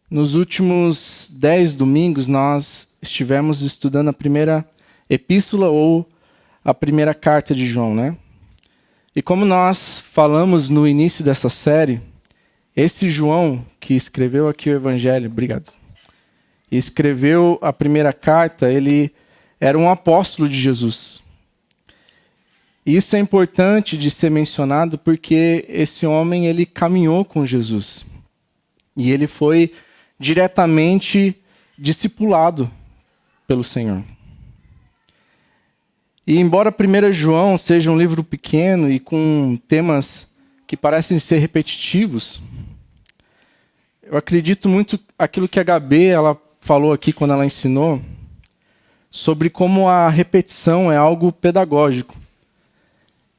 Nos últimos 10 domingos, nós estivemos estudando a primeira epístola ou a primeira carta de João, né? E como nós falamos no início dessa série, esse João que escreveu aqui o Evangelho, obrigado, e escreveu a primeira carta, ele era um apóstolo de Jesus. E isso é importante de ser mencionado porque esse homem, ele caminhou com Jesus. E ele foi diretamente discipulado pelo Senhor. E embora 1 João seja um livro pequeno e com temas que parecem ser repetitivos, eu acredito muito aquilo que a Gabi ela falou aqui quando ela ensinou sobre como a repetição é algo pedagógico.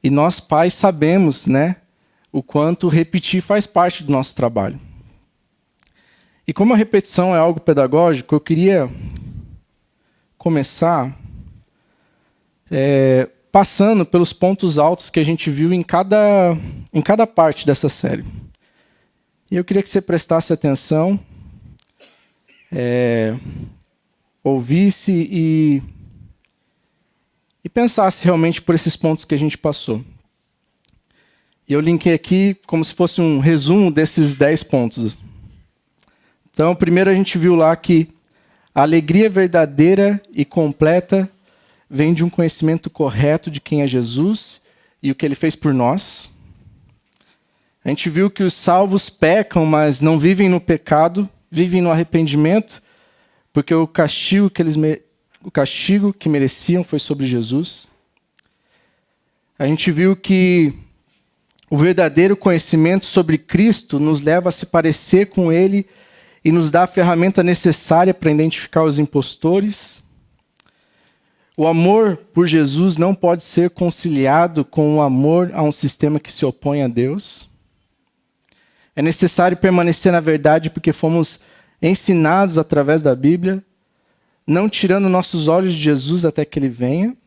E nós pais sabemos, né, o quanto repetir faz parte do nosso trabalho. E como a repetição é algo pedagógico, eu queria começar passando pelos pontos altos que a gente viu em cada parte dessa série. E eu queria que você prestasse atenção, ouvisse e pensasse realmente por esses pontos que a gente passou. E eu linkei aqui como se fosse um resumo desses 10 pontos. Então, primeiro a gente viu lá que a alegria verdadeira e completa vem de um conhecimento correto de quem é Jesus e o que ele fez por nós. A gente viu que os salvos pecam, mas não vivem no pecado, vivem no arrependimento, porque o castigo que mereciam foi sobre Jesus. A gente viu que o verdadeiro conhecimento sobre Cristo nos leva a se parecer com Ele e nos dá a ferramenta necessária para identificar os impostores. O amor por Jesus não pode ser conciliado com o amor a um sistema que se opõe a Deus. É necessário permanecer na verdade porque fomos ensinados através da Bíblia, não tirando nossos olhos de Jesus até que Ele venha.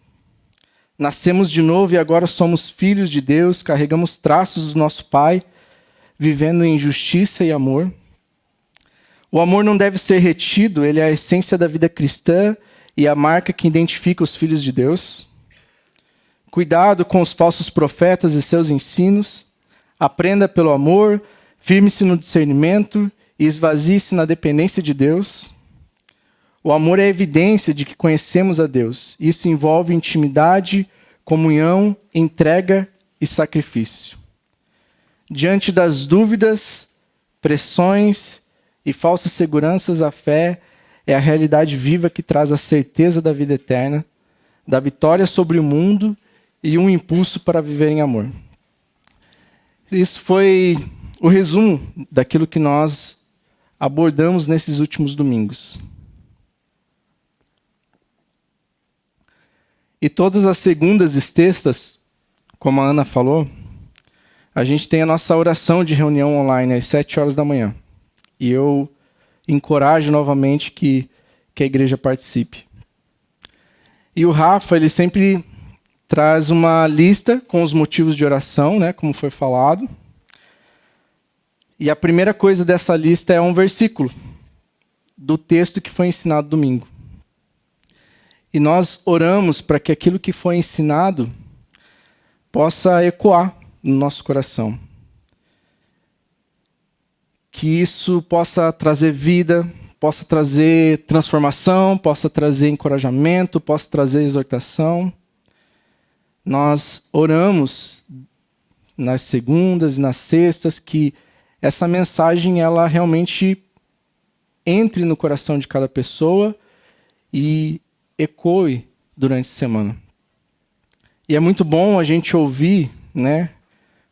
Nascemos de novo e agora somos filhos de Deus, carregamos traços do nosso Pai, vivendo em justiça e amor. O amor não deve ser retido, ele é a essência da vida cristã e a marca que identifica os filhos de Deus. Cuidado com os falsos profetas e seus ensinos. Aprenda pelo amor, firme-se no discernimento e esvazie-se na dependência de Deus. O amor é a evidência de que conhecemos a Deus. Isso envolve intimidade, comunhão, entrega e sacrifício. Diante das dúvidas, pressões e falsas seguranças, a fé é a realidade viva que traz a certeza da vida eterna, da vitória sobre o mundo e um impulso para viver em amor. Isso foi o resumo daquilo que nós abordamos nesses últimos domingos. E todas as segundas e sextas, como a Ana falou, a gente tem a nossa oração de reunião online às 7 horas da manhã. E eu encorajo novamente que a igreja participe. E o Rafa, ele sempre traz uma lista com os motivos de oração, né, como foi falado. E a primeira coisa dessa lista é um versículo do texto que foi ensinado domingo. E nós oramos para que aquilo que foi ensinado possa ecoar no nosso coração. Que isso possa trazer vida, possa trazer transformação, possa trazer encorajamento, possa trazer exortação. Nós oramos nas segundas e nas sextas que essa mensagem ela realmente entre no coração de cada pessoa e ecoe durante a semana. E é muito bom a gente ouvir, né,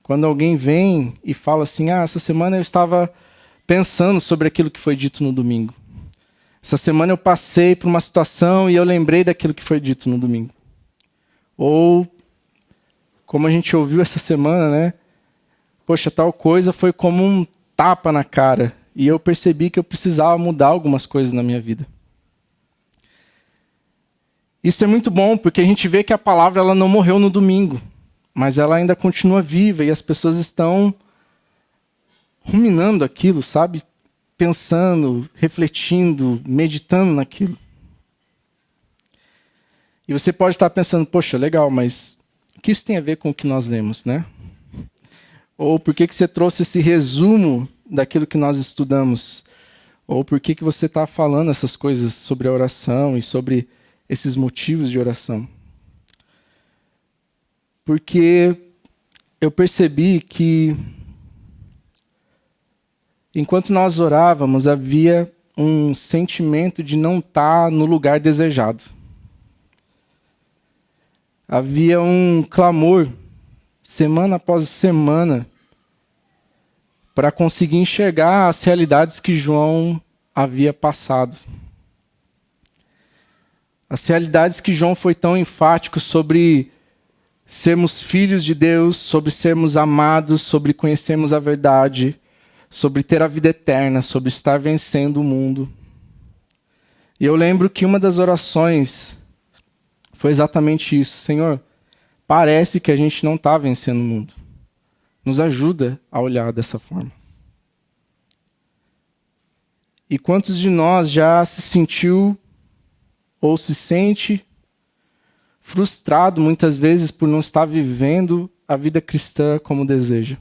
quando alguém vem e fala assim, essa semana eu estava pensando sobre aquilo que foi dito no domingo. Essa semana eu passei por uma situação e eu lembrei daquilo que foi dito no domingo. Ou, como a gente ouviu essa semana, né? Poxa, tal coisa foi como um tapa na cara. E eu percebi que eu precisava mudar algumas coisas na minha vida. Isso é muito bom, porque a gente vê que a palavra ela não morreu no domingo. Mas ela ainda continua viva e as pessoas estão ruminando aquilo, sabe? pensando, refletindo, meditando naquilo. E você pode estar pensando, poxa, legal, mas o que isso tem a ver com o que nós lemos, né? Ou por que você trouxe esse resumo daquilo que nós estudamos? Ou por que você está falando essas coisas sobre a oração e sobre esses motivos de oração? Porque eu percebi que, enquanto nós orávamos, havia um sentimento de não estar no lugar desejado. Havia um clamor, semana após semana, para conseguir enxergar as realidades que João havia passado. As realidades que João foi tão enfático sobre sermos filhos de Deus, sobre sermos amados, sobre conhecermos a verdade, sobre ter a vida eterna, sobre estar vencendo o mundo. E eu lembro que uma das orações foi exatamente isso. Senhor, parece que a gente não está vencendo o mundo. Nos ajuda a olhar dessa forma. E quantos de nós já se sentiu ou se sente frustrado muitas vezes por não estar vivendo a vida cristã como deseja?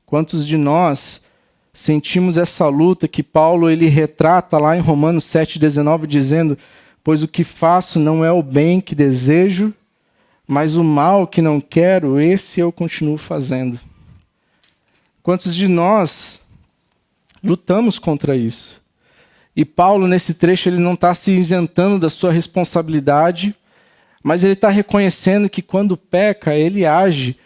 Quantos de nós sentimos essa luta que Paulo ele retrata lá em Romanos 7,19, dizendo: pois o que faço não é o bem que desejo, mas o mal que não quero, esse eu continuo fazendo. Quantos de nós lutamos contra isso? E Paulo, nesse trecho, ele não está se isentando da sua responsabilidade, mas ele está reconhecendo que quando peca, ele age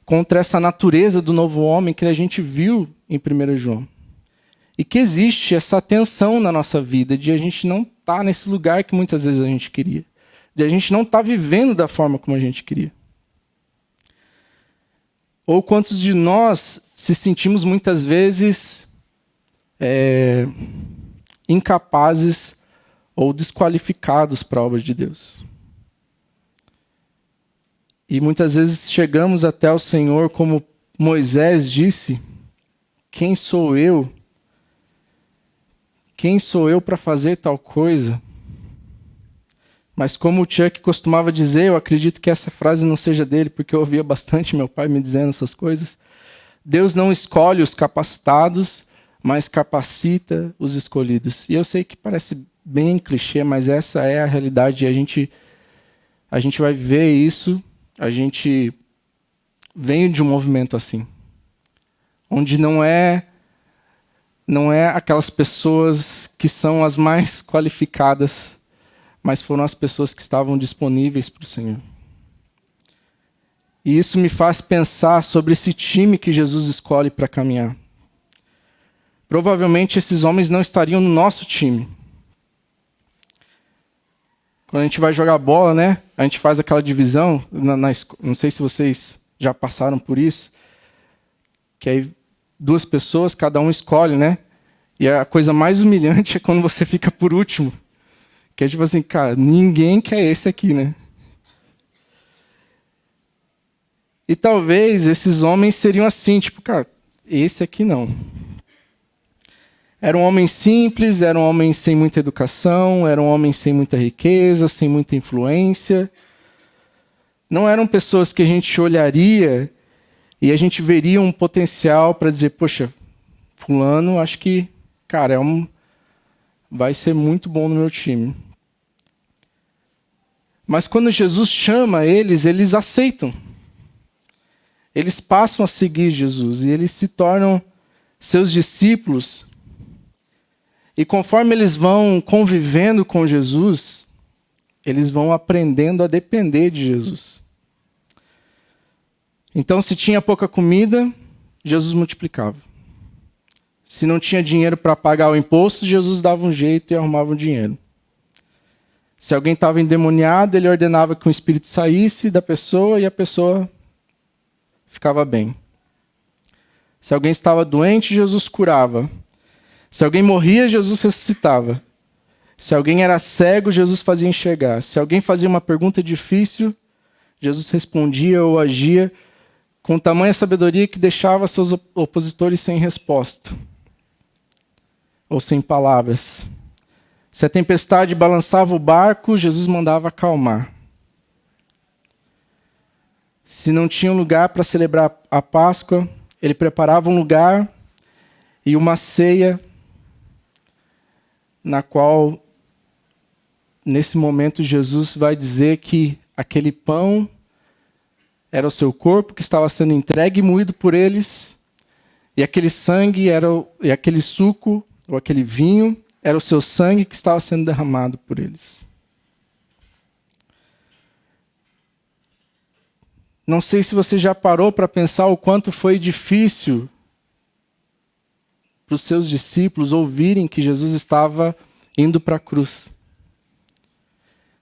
contra essa natureza do novo homem que a gente viu em 1 João. E que existe essa tensão na nossa vida de a gente não estar nesse lugar que muitas vezes a gente queria. De a gente não estar vivendo da forma como a gente queria. Ou quantos de nós se sentimos muitas vezes incapazes ou desqualificados para a obra de Deus. E muitas vezes chegamos até o Senhor como Moisés disse: quem sou eu? Quem sou eu para fazer tal coisa? Mas como o Chuck costumava dizer, eu acredito que essa frase não seja dele, porque eu ouvia bastante meu pai me dizendo essas coisas. Deus não escolhe os capacitados, mas capacita os escolhidos. E eu sei que parece bem clichê, mas essa é a realidade. E a gente vai ver isso. A gente vem de um movimento assim, onde não é aquelas pessoas que são as mais qualificadas, mas foram as pessoas que estavam disponíveis para o Senhor. E isso me faz pensar sobre esse time que Jesus escolhe para caminhar. Provavelmente esses homens não estariam no nosso time. Quando a gente vai jogar bola, né? A gente faz aquela divisão. Não sei se vocês já passaram por isso. Que aí 2 pessoas, cada um escolhe, né? E a coisa mais humilhante é quando você fica por último. Que é tipo assim, cara, ninguém quer esse aqui, né? E talvez esses homens seriam assim, tipo, cara, esse aqui não. Era um homem simples, era um homem sem muita educação, era um homem sem muita riqueza, sem muita influência. Não eram pessoas que a gente olharia e a gente veria um potencial para dizer, poxa, fulano, acho que, cara, vai ser muito bom no meu time. Mas quando Jesus chama eles aceitam. Eles passam a seguir Jesus e eles se tornam seus discípulos. E conforme eles vão convivendo com Jesus, eles vão aprendendo a depender de Jesus. Então, se tinha pouca comida, Jesus multiplicava. Se não tinha dinheiro para pagar o imposto, Jesus dava um jeito e arrumava um dinheiro. Se alguém estava endemoniado, ele ordenava que um espírito saísse da pessoa e a pessoa ficava bem. Se alguém estava doente, Jesus curava. Se alguém morria, Jesus ressuscitava. Se alguém era cego, Jesus fazia enxergar. Se alguém fazia uma pergunta difícil, Jesus respondia ou agia com tamanha sabedoria que deixava seus opositores sem resposta. ou sem palavras. Se a tempestade balançava o barco, Jesus mandava acalmar. Se não tinha um lugar para celebrar a Páscoa, ele preparava um lugar e uma ceia na qual, nesse momento, Jesus vai dizer que aquele pão era o seu corpo que estava sendo entregue e moído por eles, e aquele sangue e aquele suco, ou aquele vinho, era o seu sangue que estava sendo derramado por eles. Não sei se você já parou para pensar o quanto foi difícil para os seus discípulos ouvirem que Jesus estava indo para a cruz.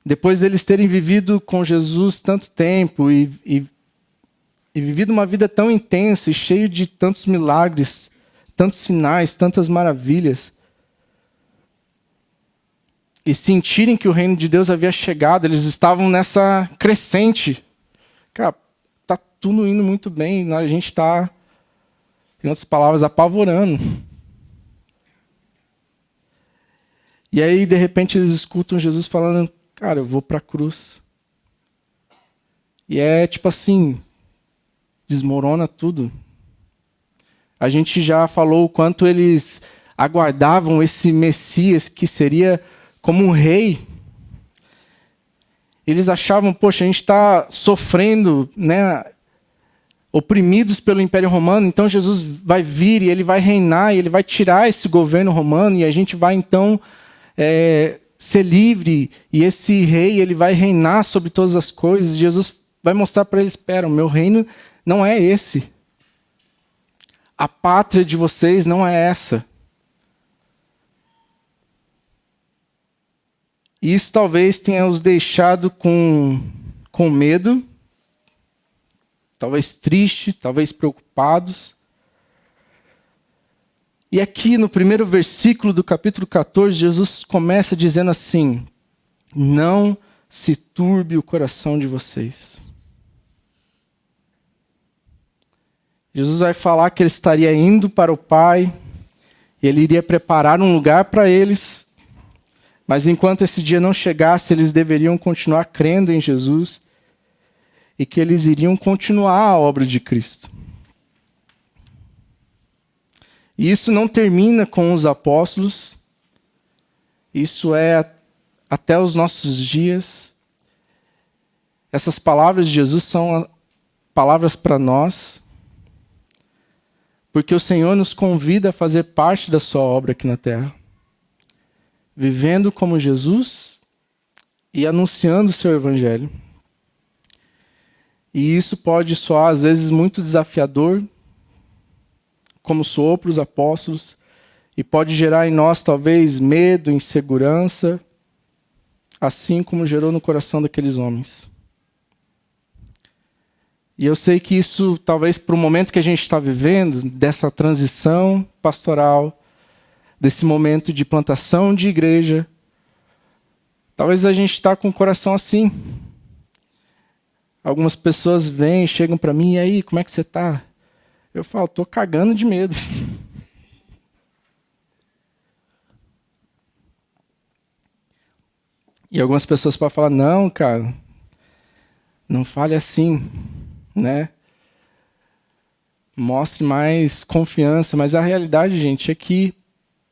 Depois deles terem vivido com Jesus tanto tempo e vivido uma vida tão intensa e cheio de tantos milagres, tantos sinais, tantas maravilhas, e sentirem que o reino de Deus havia chegado, eles estavam nessa crescente. Cara, tá tudo indo muito bem, a gente está, em outras palavras, apavorando. E aí, de repente, eles escutam Jesus falando, cara, eu vou para a cruz. E é tipo assim, desmorona tudo. A gente já falou o quanto eles aguardavam esse Messias que seria como um rei. Eles achavam, poxa, a gente está sofrendo, né, oprimidos pelo Império Romano, então Jesus vai vir e ele vai reinar, e ele vai tirar esse governo romano, e a gente vai então ser livre, e esse rei ele vai reinar sobre todas as coisas. Jesus vai mostrar para eles, espera, o meu reino não é esse. A pátria de vocês não é essa. E isso talvez tenha os deixado com medo, talvez triste, talvez preocupados. E aqui no primeiro versículo do capítulo 14, Jesus começa dizendo assim, não se turbe o coração de vocês. Jesus vai falar que ele estaria indo para o Pai, ele iria preparar um lugar para eles, mas enquanto esse dia não chegasse, eles deveriam continuar crendo em Jesus e que eles iriam continuar a obra de Cristo. E isso não termina com os apóstolos, isso é até os nossos dias. Essas palavras de Jesus são palavras para nós, porque o Senhor nos convida a fazer parte da sua obra aqui na terra, vivendo como Jesus e anunciando o seu evangelho. E isso pode soar às vezes muito desafiador, como soou para os apóstolos, e pode gerar em nós talvez medo, insegurança, assim como gerou no coração daqueles homens. E eu sei que isso, talvez para o momento que a gente está vivendo, dessa transição pastoral, desse momento de plantação de igreja, talvez a gente está com o coração assim. Algumas pessoas vêm, chegam para mim, e aí, como é que você está? Eu falo, estou cagando de medo. E algumas pessoas podem falar, não, cara, não fale assim, né? Mostre mais confiança. Mas a realidade, gente, é que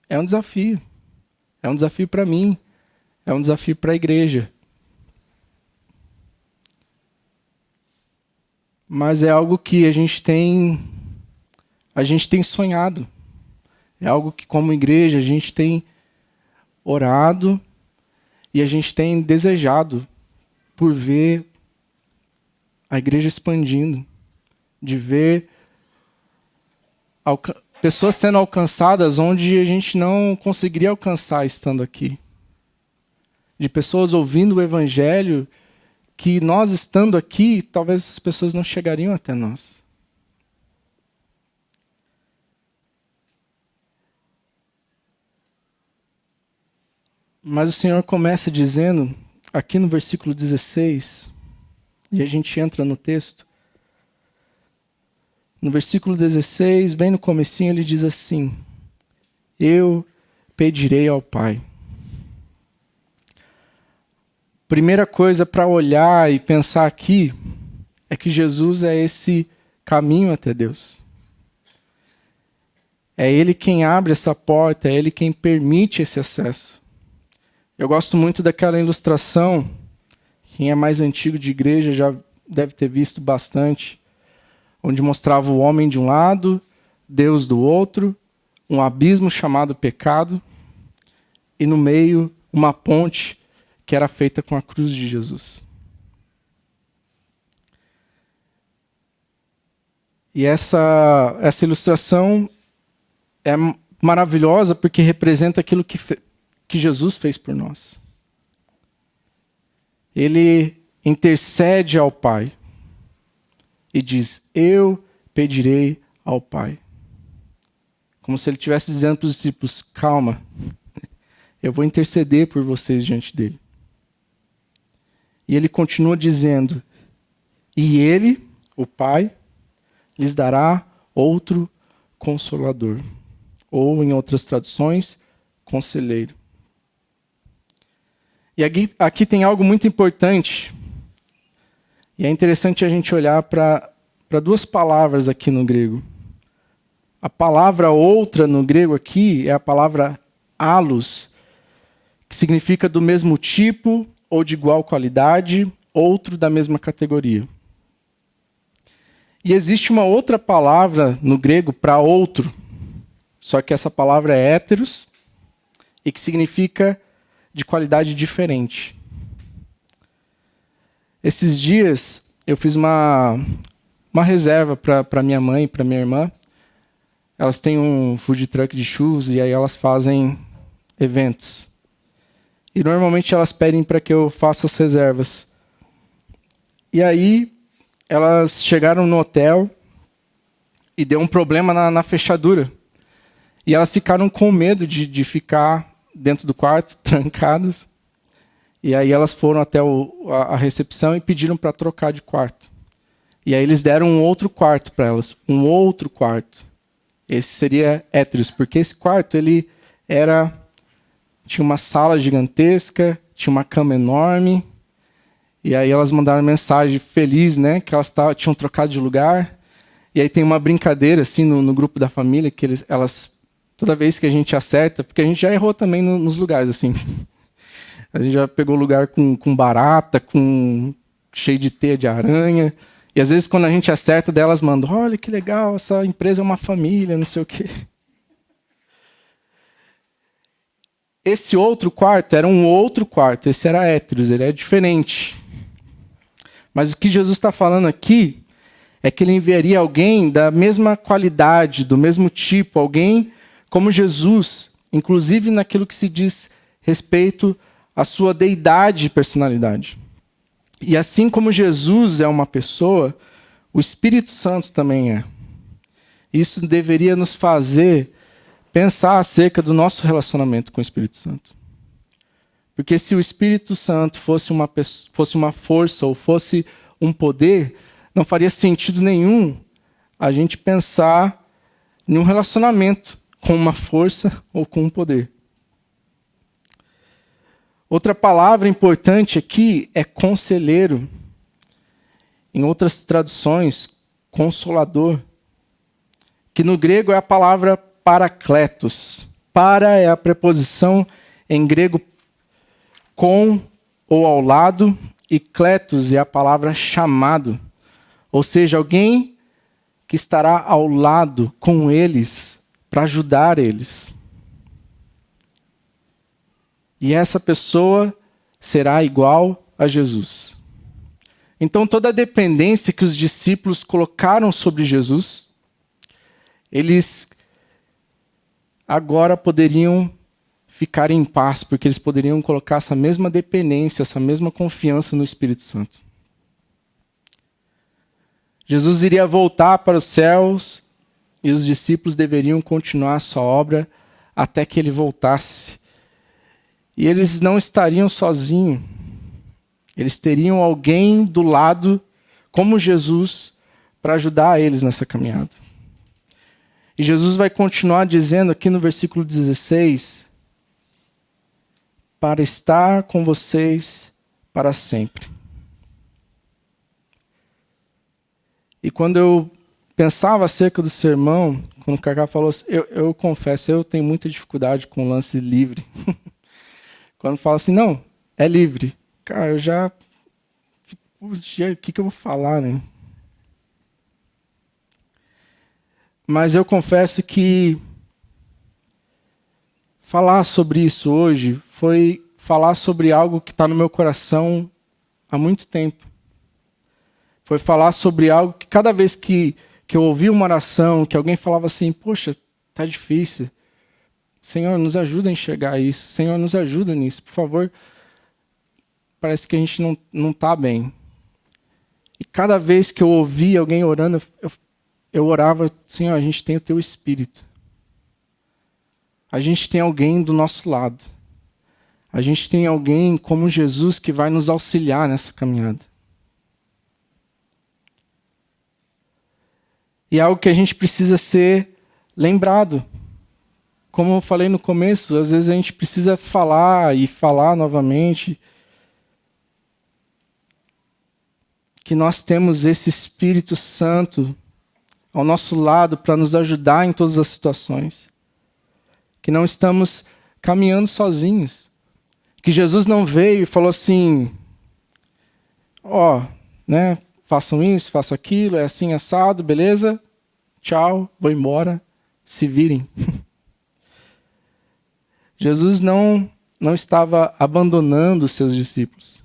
é um desafio. É um desafio para mim. É um desafio para a igreja. Mas é algo que a gente tem sonhado. É algo que, como igreja, a gente tem orado e a gente tem desejado por ver a igreja expandindo, de ver pessoas sendo alcançadas onde a gente não conseguiria alcançar estando aqui. De pessoas ouvindo o evangelho que nós estando aqui, talvez essas pessoas não chegariam até nós. Mas o Senhor começa dizendo, aqui no versículo 16, e a gente entra no texto. No versículo 16, bem no comecinho, ele diz assim, eu pedirei ao Pai. Primeira coisa para olhar e pensar aqui é que Jesus é esse caminho até Deus. É Ele quem abre essa porta, é Ele quem permite esse acesso. Eu gosto muito daquela ilustração, quem é mais antigo de igreja já deve ter visto bastante, onde mostrava o homem de um lado, Deus do outro, um abismo chamado pecado, e no meio uma ponte que era feita com a cruz de Jesus. E essa ilustração é maravilhosa porque representa aquilo que Jesus fez por nós. Ele intercede ao Pai e diz, eu pedirei ao Pai. Como se ele estivesse dizendo para os discípulos, calma, eu vou interceder por vocês diante dele. E ele continua dizendo, e ele, o Pai, lhes dará outro Consolador. Ou, em outras traduções, Conselheiro. E aqui tem algo muito importante. E é interessante a gente olhar para duas palavras aqui no grego. A palavra outra no grego aqui é a palavra allos, que significa do mesmo tipo ou de igual qualidade, outro da mesma categoria. E existe uma outra palavra no grego para outro, só que essa palavra é héteros e que significa de qualidade diferente. Esses dias eu fiz uma reserva para minha mãe e para minha irmã. Elas têm um food truck de churros e aí elas fazem eventos. E normalmente elas pedem para que eu faça as reservas. E aí elas chegaram no hotel e deu um problema na fechadura. E elas ficaram com medo de ficar dentro do quarto, trancadas. E aí elas foram até a recepção e pediram para trocar de quarto. E aí eles deram um outro quarto para elas, um outro quarto. Esse seria héteros, porque esse quarto ele tinha uma sala gigantesca, tinha uma cama enorme. E aí elas mandaram mensagem feliz, né, que elas tinham trocado de lugar. E aí tem uma brincadeira assim no grupo da família que elas toda vez que a gente acerta, porque a gente já errou também nos lugares assim. A gente já pegou lugar com barata, cheio de teia de aranha. E às vezes quando a gente acerta, delas mandam, olha que legal, essa empresa é uma família, não sei o quê. Esse outro quarto era um outro quarto, esse era héteros, ele é diferente. Mas o que Jesus está falando aqui é que ele enviaria alguém da mesma qualidade, do mesmo tipo, alguém como Jesus, inclusive naquilo que se diz respeito à sua deidade e personalidade. E assim como Jesus é uma pessoa, o Espírito Santo também é. Isso deveria nos fazer pensar acerca do nosso relacionamento com o Espírito Santo. Porque se o Espírito Santo fosse uma força ou fosse um poder, não faria sentido nenhum a gente pensar em um relacionamento com uma força ou com um poder. Outra palavra importante aqui é conselheiro. Em outras traduções, consolador. Que no grego é a palavra parakletos. Para é a preposição em grego com ou ao lado, e kletos é a palavra chamado. Ou seja, alguém que estará ao lado com eles para ajudar eles. E essa pessoa será igual a Jesus. Então toda a dependência que os discípulos colocaram sobre Jesus, eles agora poderiam ficar em paz, porque eles poderiam colocar essa mesma dependência, essa mesma confiança no Espírito Santo. Jesus iria voltar para os céus e os discípulos deveriam continuar a sua obra até que ele voltasse. E eles não estariam sozinhos. Eles teriam alguém do lado, como Jesus, para ajudar eles nessa caminhada. E Jesus vai continuar dizendo aqui no versículo 16, para estar com vocês para sempre. E quando eu pensava acerca do sermão, quando o Cacá falou, eu confesso, eu tenho muita dificuldade com o lance livre. Quando fala assim, não, é livre. Cara, eu já... O que eu vou falar, né? Mas eu confesso que falar sobre isso hoje foi falar sobre algo que está no meu coração há muito tempo. Foi falar sobre algo que cada vez que eu ouvia uma oração, que alguém falava assim, poxa, tá difícil. Senhor, nos ajuda a enxergar isso. Senhor, nos ajuda nisso, por favor. Parece que a gente não está bem. E cada vez que eu ouvia alguém orando, eu orava, Senhor, a gente tem o Teu Espírito. A gente tem alguém do nosso lado. A gente tem alguém como Jesus que vai nos auxiliar nessa caminhada. E é algo que a gente precisa ser lembrado. Como eu falei no começo, às vezes a gente precisa falar e falar novamente que nós temos esse Espírito Santo ao nosso lado para nos ajudar em todas as situações. Que não estamos caminhando sozinhos. Que Jesus não veio e falou assim, né? Façam isso, façam aquilo, é assim assado, beleza? Tchau, vou embora, se virem. Jesus não estava abandonando os seus discípulos,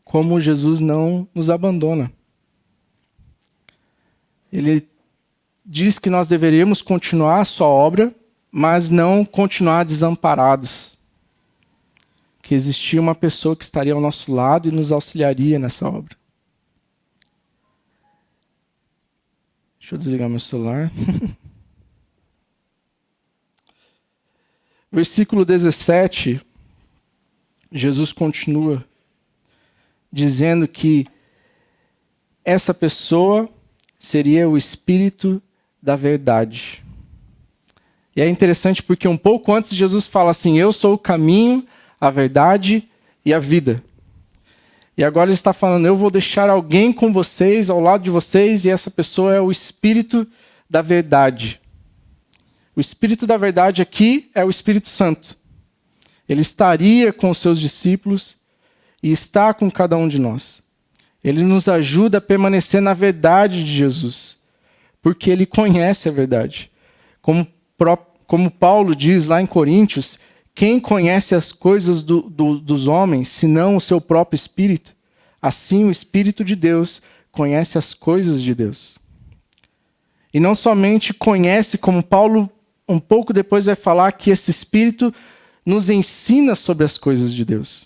como Jesus não nos abandona. Ele diz que nós deveríamos continuar a sua obra, mas não continuar desamparados. Que existia uma pessoa que estaria ao nosso lado e nos auxiliaria nessa obra. Deixa eu desligar meu celular. Versículo 17, Jesus continua dizendo que essa pessoa seria o Espírito da verdade. E é interessante porque um pouco antes Jesus fala assim, eu sou o caminho, a verdade e a vida. E agora ele está falando, eu vou deixar alguém com vocês, ao lado de vocês, e essa pessoa é o Espírito da verdade. O Espírito da verdade aqui é o Espírito Santo. Ele estaria com os seus discípulos e está com cada um de nós. Ele nos ajuda a permanecer na verdade de Jesus, porque ele conhece a verdade. Como Paulo diz lá em Coríntios, quem conhece as coisas dos homens, senão o seu próprio Espírito? Assim o Espírito de Deus conhece as coisas de Deus. E não somente conhece, como Paulo um pouco depois vai falar, que esse Espírito nos ensina sobre as coisas de Deus.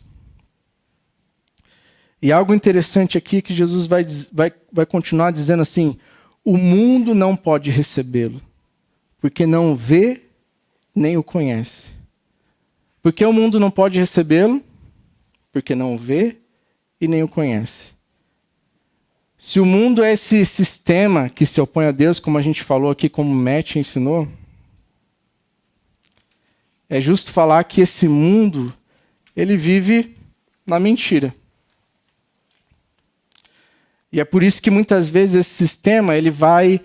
E algo interessante aqui é que Jesus vai continuar dizendo assim, o mundo não pode recebê-lo, porque não o vê nem o conhece. Por que o mundo não pode recebê-lo? Porque não o vê e nem o conhece. Se o mundo é esse sistema que se opõe a Deus, como a gente falou aqui, como o Matt ensinou, é justo falar que esse mundo, ele vive na mentira. E é por isso que muitas vezes esse sistema ele vai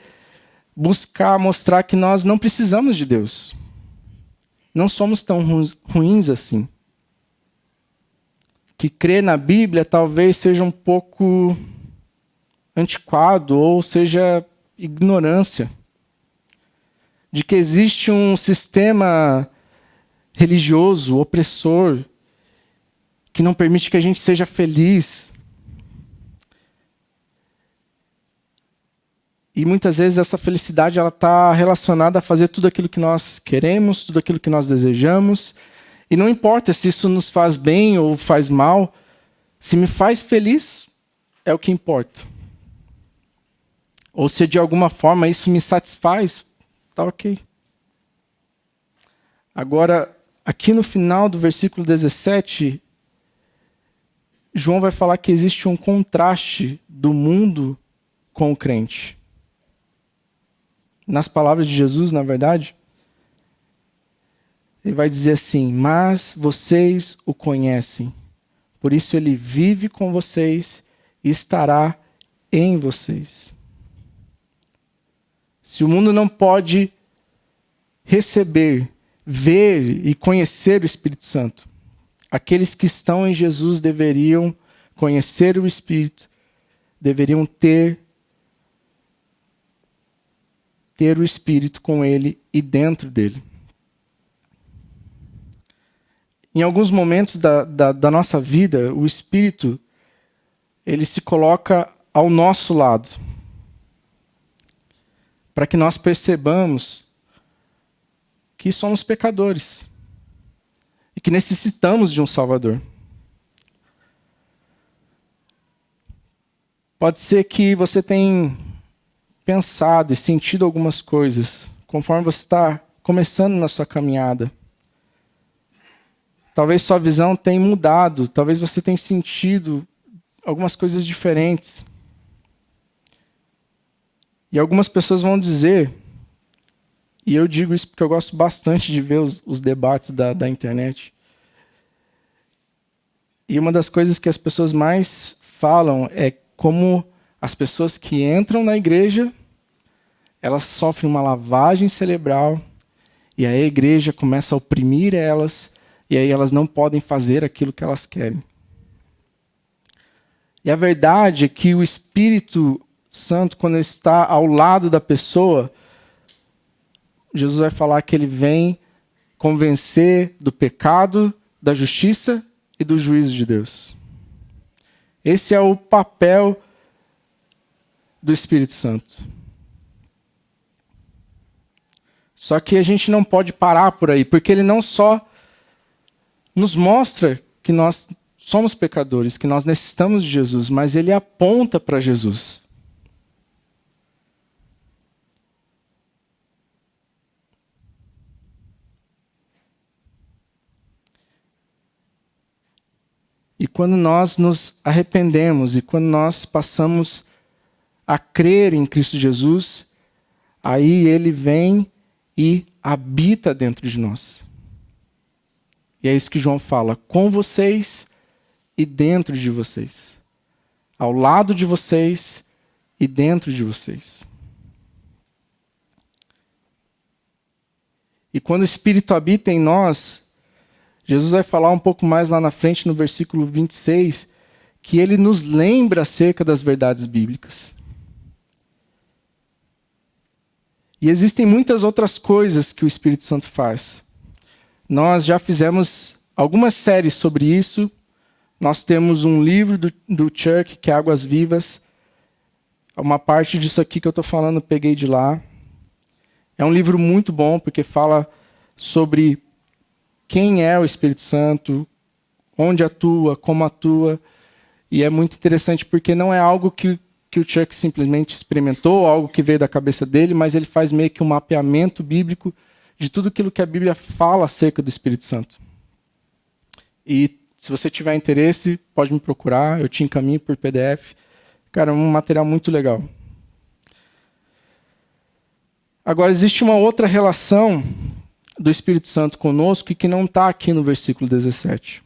buscar mostrar que nós não precisamos de Deus. Não somos tão ruins assim. Que crer na Bíblia talvez seja um pouco antiquado ou seja ignorância. De que existe um sistema religioso, opressor, que não permite que a gente seja feliz. E muitas vezes essa felicidade está relacionada a fazer tudo aquilo que nós queremos, tudo aquilo que nós desejamos. E não importa se isso nos faz bem ou faz mal, se me faz feliz, é o que importa. Ou se de alguma forma isso me satisfaz, tá ok. Agora, aqui no final do versículo 17, João vai falar que existe um contraste do mundo com o crente. Nas palavras de Jesus, na verdade, Ele vai dizer assim: mas vocês o conhecem, por isso ele vive com vocês e estará em vocês. Se o mundo não pode receber, ver e conhecer o Espírito Santo, aqueles que estão em Jesus deveriam conhecer o Espírito, deveriam ter o Espírito com ele e dentro dele. Em alguns momentos da nossa vida, o Espírito ele se coloca ao nosso lado, para que nós percebamos que somos pecadores e que necessitamos de um Salvador. Pode ser que você tenha pensado e sentido algumas coisas conforme você está começando na sua caminhada. Talvez sua visão tenha mudado, talvez você tenha sentido algumas coisas diferentes. E algumas pessoas vão dizer, e eu digo isso porque eu gosto bastante de ver os debates da internet. E uma das coisas que as pessoas mais falam é como as pessoas que entram na igreja, elas sofrem uma lavagem cerebral, e aí a igreja começa a oprimir elas, e aí elas não podem fazer aquilo que elas querem. E a verdade é que o Espírito Santo, quando ele está ao lado da pessoa, Jesus vai falar que ele vem convencer do pecado, da justiça e do juízo de Deus. Esse é o papel do Espírito Santo. Só que a gente não pode parar por aí, porque ele não só nos mostra que nós somos pecadores, que nós necessitamos de Jesus, mas ele aponta para Jesus. E quando nós nos arrependemos e quando nós passamos a crer em Cristo Jesus, aí ele vem e habita dentro de nós. E é isso que João fala, com vocês e dentro de vocês. Ao lado de vocês e dentro de vocês. E quando o Espírito habita em nós, Jesus vai falar um pouco mais lá na frente, no versículo 26, que ele nos lembra acerca das verdades bíblicas. E existem muitas outras coisas que o Espírito Santo faz. Nós já fizemos algumas séries sobre isso. Nós temos um livro do Chuck, que é Águas Vivas. Uma parte disso aqui que eu estou falando, eu peguei de lá. É um livro muito bom, porque fala sobre quem é o Espírito Santo, onde atua, como atua. E é muito interessante porque não é algo que o Chuck simplesmente experimentou, algo que veio da cabeça dele, mas ele faz meio que um mapeamento bíblico de tudo aquilo que a Bíblia fala acerca do Espírito Santo. E se você tiver interesse, pode me procurar, eu te encaminho por PDF. Cara, é um material muito legal. Agora, existe uma outra relação do Espírito Santo conosco que não está aqui no versículo 17.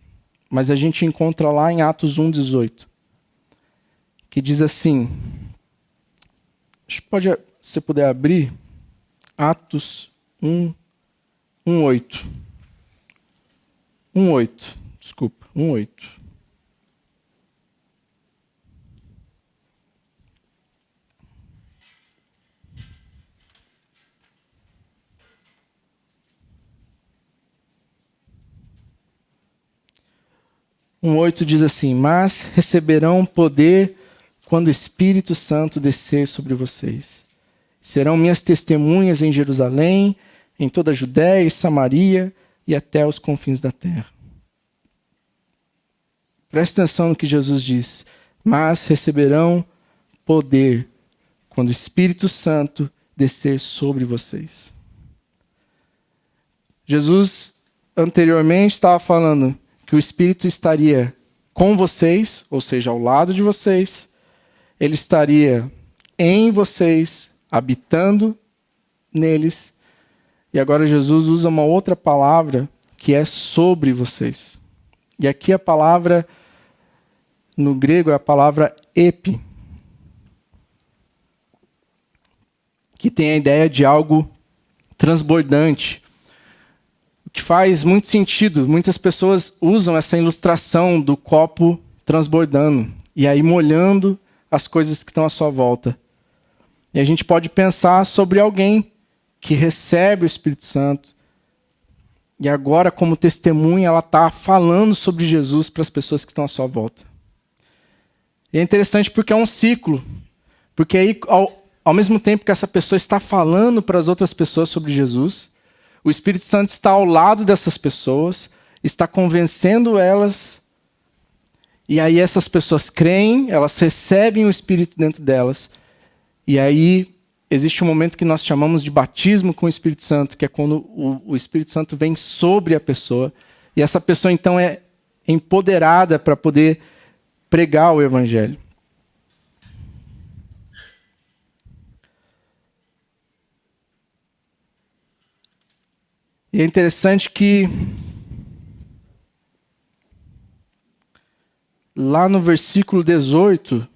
Mas a gente encontra lá em Atos 1:18. Que diz assim, se você puder abrir, Atos 1:8. 1:8, desculpa, 1:8. Um 8 diz assim, mas receberão poder quando o Espírito Santo descer sobre vocês. Serão minhas testemunhas em Jerusalém, em toda a Judéia e Samaria e até os confins da terra. Preste atenção no que Jesus diz. Mas receberão poder quando o Espírito Santo descer sobre vocês. Jesus anteriormente estava falando que o Espírito estaria com vocês, ou seja, ao lado de vocês. Ele estaria em vocês, habitando neles. E agora Jesus usa uma outra palavra que é sobre vocês. E aqui a palavra, no grego, é a palavra epi, que tem a ideia de algo transbordante. O que faz muito sentido. Muitas pessoas usam essa ilustração do copo transbordando, e aí molhando as coisas que estão à sua volta. E a gente pode pensar sobre alguém que recebe o Espírito Santo, e agora, como testemunha, ela está falando sobre Jesus para as pessoas que estão à sua volta. E é interessante porque é um ciclo. Porque aí, ao mesmo tempo que essa pessoa está falando para as outras pessoas sobre Jesus, o Espírito Santo está ao lado dessas pessoas, está convencendo elas, e aí essas pessoas creem, elas recebem o Espírito dentro delas, e aí existe um momento que nós chamamos de batismo com o Espírito Santo, que é quando o Espírito Santo vem sobre a pessoa, e essa pessoa então é empoderada para poder pregar o Evangelho. E é interessante que lá no versículo 18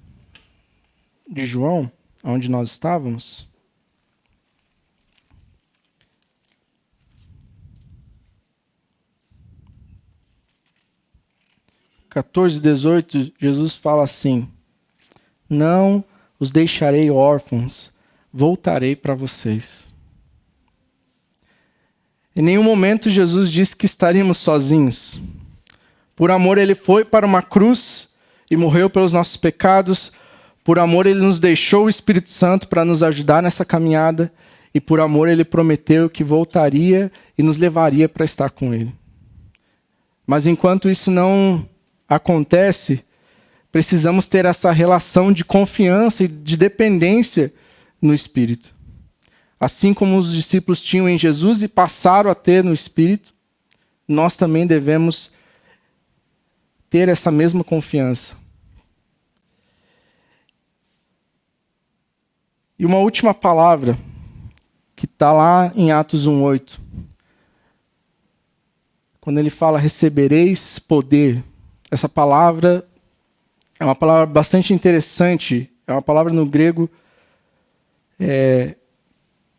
de João, onde nós estávamos, (14:18), Jesus fala assim: não os deixarei órfãos, voltarei para vocês. Em nenhum momento Jesus disse que estaríamos sozinhos. Por amor ele foi para uma cruz e morreu pelos nossos pecados. Por amor ele nos deixou o Espírito Santo para nos ajudar nessa caminhada. E por amor ele prometeu que voltaria e nos levaria para estar com ele. Mas enquanto isso não acontece, precisamos ter essa relação de confiança e de dependência no Espírito. Assim como os discípulos tinham em Jesus e passaram a ter no Espírito, nós também devemos ter essa mesma confiança. E uma última palavra, que está lá em Atos 1:8. Quando ele fala, recebereis poder. Essa palavra é uma palavra bastante interessante. É uma palavra no grego,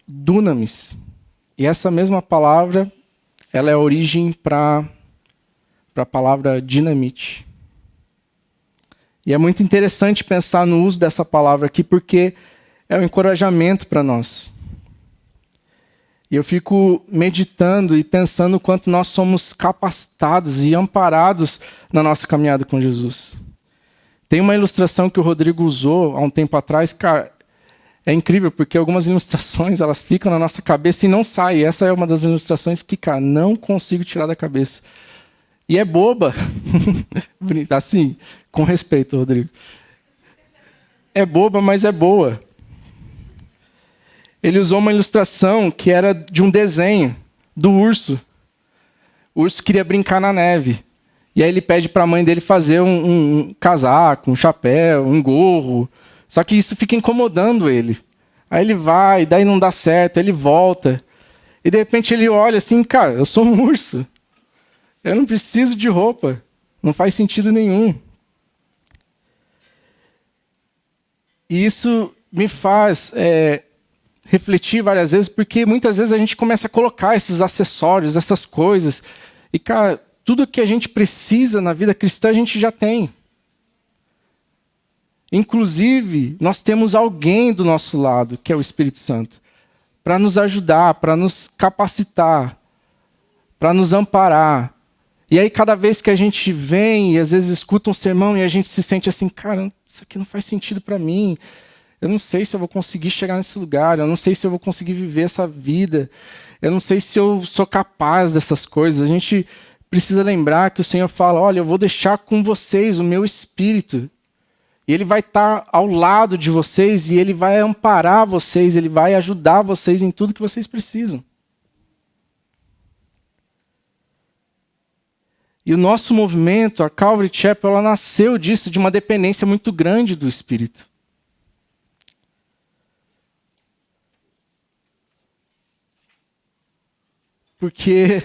dunamis. E essa mesma palavra, ela é a origem para a palavra dinamite. E é muito interessante pensar no uso dessa palavra aqui, porque é um encorajamento para nós. E eu fico meditando e pensando o quanto nós somos capacitados e amparados na nossa caminhada com Jesus. Tem uma ilustração que o Rodrigo usou há um tempo atrás, cara, é incrível, porque algumas ilustrações, elas ficam na nossa cabeça e não saem. Essa é uma das ilustrações que, cara, não consigo tirar da cabeça. E é boba. Assim, com respeito, Rodrigo. É boba, mas é boa. Ele usou uma ilustração que era de um desenho do urso. O urso queria brincar na neve. E aí ele pede para a mãe dele fazer um casaco, um chapéu, um gorro. Só que isso fica incomodando ele. Aí ele vai, daí não dá certo, ele volta. E de repente ele olha assim, cara, eu sou um urso. Eu não preciso de roupa. Não faz sentido nenhum. E isso me faz refletir várias vezes, porque muitas vezes a gente começa a colocar esses acessórios, essas coisas. E, cara, tudo que a gente precisa na vida cristã a gente já tem. Inclusive, nós temos alguém do nosso lado, que é o Espírito Santo, para nos ajudar, para nos capacitar, para nos amparar. E aí, cada vez que a gente vem e às vezes escuta um sermão e a gente se sente assim, cara, isso aqui não faz sentido para mim. Eu não sei se eu vou conseguir chegar nesse lugar, eu não sei se eu vou conseguir viver essa vida, eu não sei se eu sou capaz dessas coisas. A gente precisa lembrar que o Senhor fala, olha, eu vou deixar com vocês o meu Espírito. E Ele vai estar ao lado de vocês e Ele vai amparar vocês, Ele vai ajudar vocês em tudo que vocês precisam. E o nosso movimento, a Calvary Chapel, ela nasceu disso, de uma dependência muito grande do Espírito. porque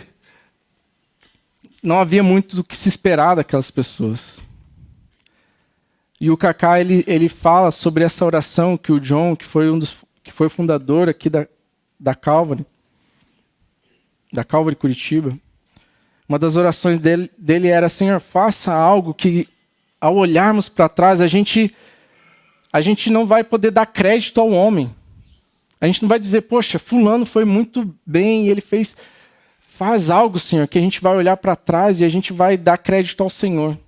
não havia muito do que se esperar daquelas pessoas. E o Kaká, ele fala sobre essa oração que o John, que foi fundador aqui da Calvary Curitiba, uma das orações dele era: Senhor, faça algo que, ao olharmos para trás, a gente não vai poder dar crédito ao homem. A gente não vai dizer, poxa, fulano foi muito bem, ele fez... Faz algo, Senhor, que a gente vai olhar para trás e a gente vai dar crédito ao Senhor.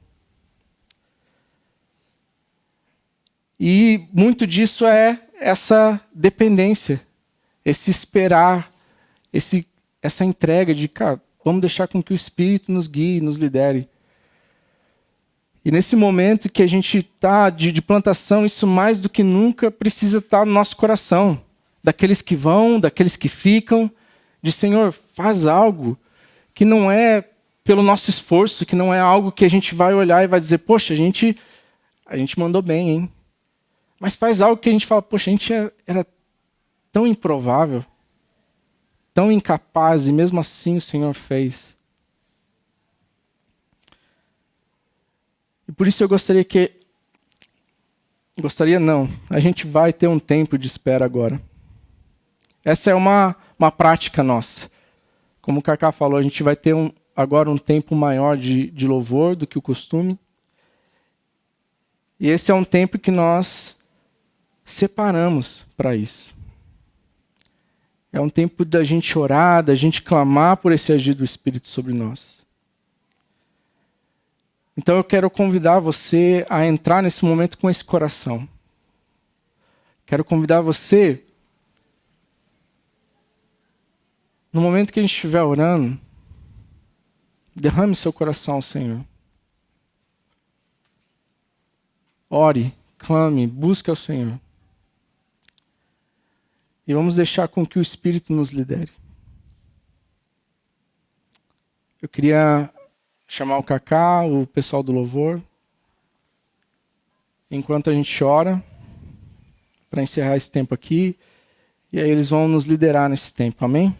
E muito disso é essa dependência, esse esperar, essa entrega de, cara, vamos deixar com que o Espírito nos guie, nos lidere. E nesse momento que a gente está de plantação, isso mais do que nunca precisa estar no nosso coração. Daqueles que vão, daqueles que ficam, de Senhor, faz algo que não é pelo nosso esforço, que não é algo que a gente vai olhar e vai dizer, poxa, a gente mandou bem, hein? Mas faz algo que a gente fala, poxa, a gente era tão improvável, tão incapaz, e mesmo assim o Senhor fez. E por isso eu a gente vai ter um tempo de espera agora. Essa é uma prática nossa. Como o Kaká falou, a gente vai ter agora um tempo maior de louvor do que o costume. E esse é um tempo que nós separamos para isso. É um tempo da gente orar, da gente clamar por esse agir do Espírito sobre nós. Então eu quero convidar você a entrar nesse momento com esse coração. Quero convidar você, no momento que a gente estiver orando, derrame seu coração ao Senhor. Ore, clame, busque ao Senhor. E vamos deixar com que o Espírito nos lidere. Eu queria chamar o Kaká, o pessoal do louvor, enquanto a gente ora, para encerrar esse tempo aqui, e aí eles vão nos liderar nesse tempo, amém?